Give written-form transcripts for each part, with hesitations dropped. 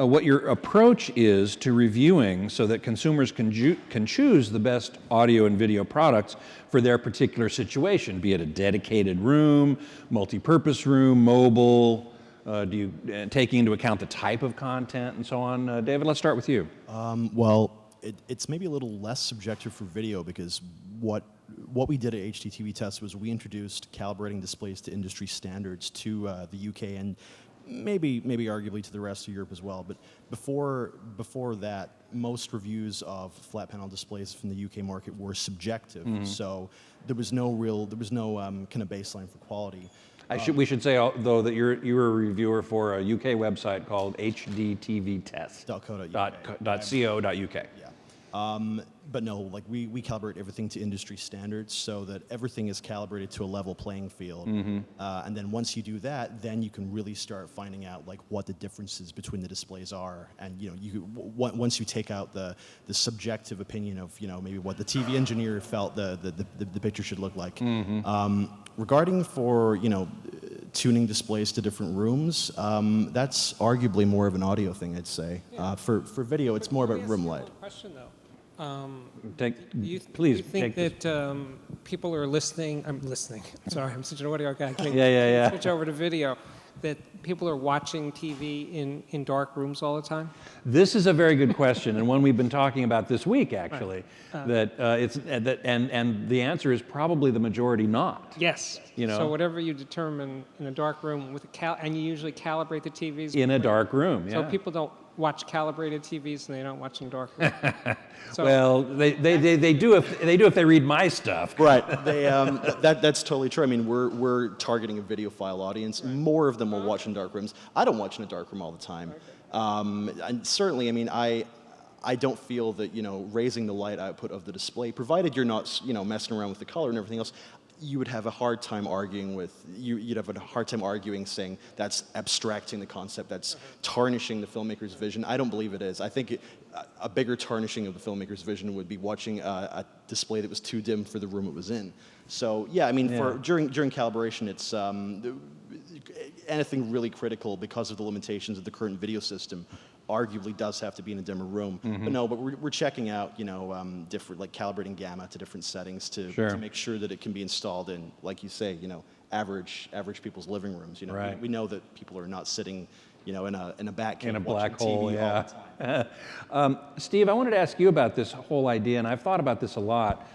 what your approach is to reviewing so that consumers can choose the best audio and video products for their particular situation, be it a dedicated room, multi-purpose room, mobile, taking into account the type of content and so on. David, let's start with you. Well, it's maybe a little less subjective for video because what we did at HDTV Test was we introduced calibrating displays to industry standards to the UK and maybe arguably to the rest of Europe as well. But before that, most reviews of flat panel displays from the UK market were subjective. So there was no kind of baseline for quality. We should say, though, that you're a reviewer for a UK website called hdtvtest.co.uk. Yeah. But no, like we calibrate everything to industry standards so that everything is calibrated to a level playing field. And then once you do that, then you can really start finding out like what the differences between the displays are. And once you take out the subjective opinion of maybe what the TV engineer felt the picture should look like. Regarding for tuning displays to different rooms, that's arguably more of an audio thing, I'd say. Yeah. For video, it's more about room light. Question though. Please you think take that people are listening? I'm listening. Sorry, I'm such an audio guy. Yeah. Switch over to video. That people are watching TV in dark rooms all the time? This is a very good question, and one we've been talking about this week, actually. Right. And the answer is probably the majority not. Yes. So whatever you determine in a dark room with and you usually calibrate the TVs In a dark room. Yeah. So people don't watch calibrated TVs and they don't watch in dark rooms. So, well, they do if they read my stuff. Right. That's totally true. I mean, we're targeting a videophile audience. Right. More of them will watch in dark rooms. I don't watch in a dark room all the time. Okay. And certainly, I mean, I don't feel that raising the light output of the display, provided you're not messing around with the color and everything else, you would have a hard time arguing saying that's abstracting the concept, that's tarnishing the filmmaker's vision. I don't believe it is. I think a bigger tarnishing of the filmmaker's vision would be watching a display that was too dim for the room it was in. So yeah, I mean, during calibration, it's anything really critical because of the limitations of the current video system arguably does have to be in a dimmer room. But we're checking out, different, like calibrating gamma to different settings to make sure that it can be installed in, like you say, average people's living rooms. Right. We know that people are not sitting, in a back cave in a black hole, TV all the time. Steve, I wanted to ask you about this whole idea, and I've thought about this a lot.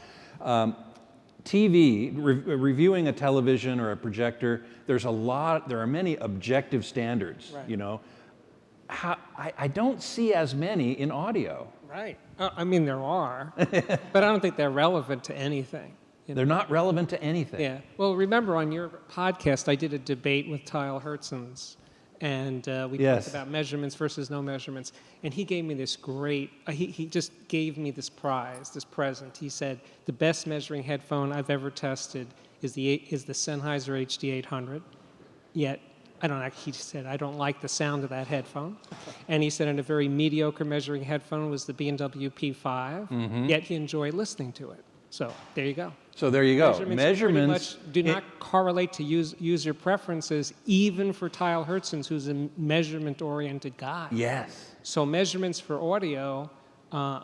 TV, reviewing a television or a projector, there are many objective standards, Right. I don't see as many in audio. Right. I mean, there are, but I don't think they're relevant to anything. They're not relevant to anything. Yeah. Well, remember on your podcast, I did a debate with Tyle Hertzens, and we talked about measurements versus no measurements. And he gave me this great, he just gave me this present. He said, the best measuring headphone I've ever tested is the Sennheiser HD800, yet he said, I don't like the sound of that headphone. And he said, and a very mediocre measuring headphone was the B&W P5, yet he enjoyed listening to it. So there you go. Measurements pretty much do not correlate to user preferences, even for Tyle Hertzens, who's a measurement-oriented guy. Yes. So measurements for audio, I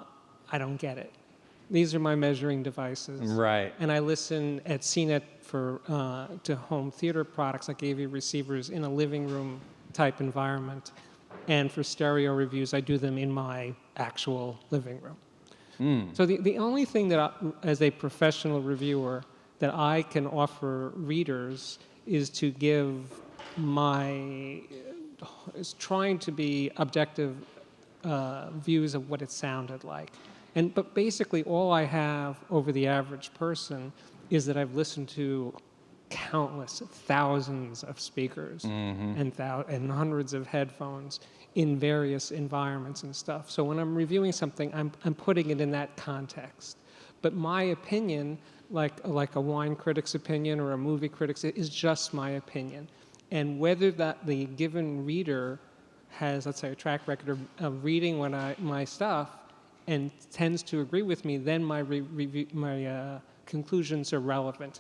don't get it. These are my measuring devices. Right. And I listen at CNET to home theater products like AV receivers in a living room type environment. And for stereo reviews, I do them in my actual living room. So the only thing that as a professional reviewer that I can offer readers is to give is trying to be objective views of what it sounded like. But basically all I have over the average person is that I've listened to countless thousands of speakers and hundreds of headphones in various environments and stuff. So when I'm reviewing something, I'm putting it in that context. But my opinion, like a wine critic's opinion or a movie critic's, is just my opinion. And whether the given reader has, let's say, a track record of reading my stuff and tends to agree with me, then my conclusions are relevant.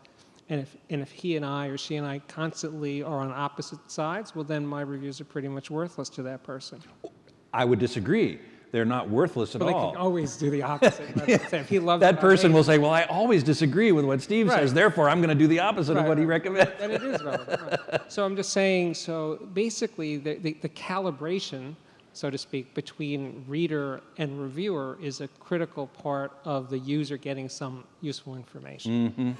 And if he and I or she and I constantly are on opposite sides, well, then my reviews are pretty much worthless to that person. I would disagree. They're not worthless at But they all. can always do the opposite. That's what I'm saying. If he loves That it, person I will hate say, well, I always disagree with what Steve says, Right. therefore I'm going to do the opposite of Right, what he right. recommends. Then it is relevant. Right. So I'm just saying, so basically the calibration, so to speak, between reader and reviewer is a critical part of the user getting some useful information. Mm-hmm.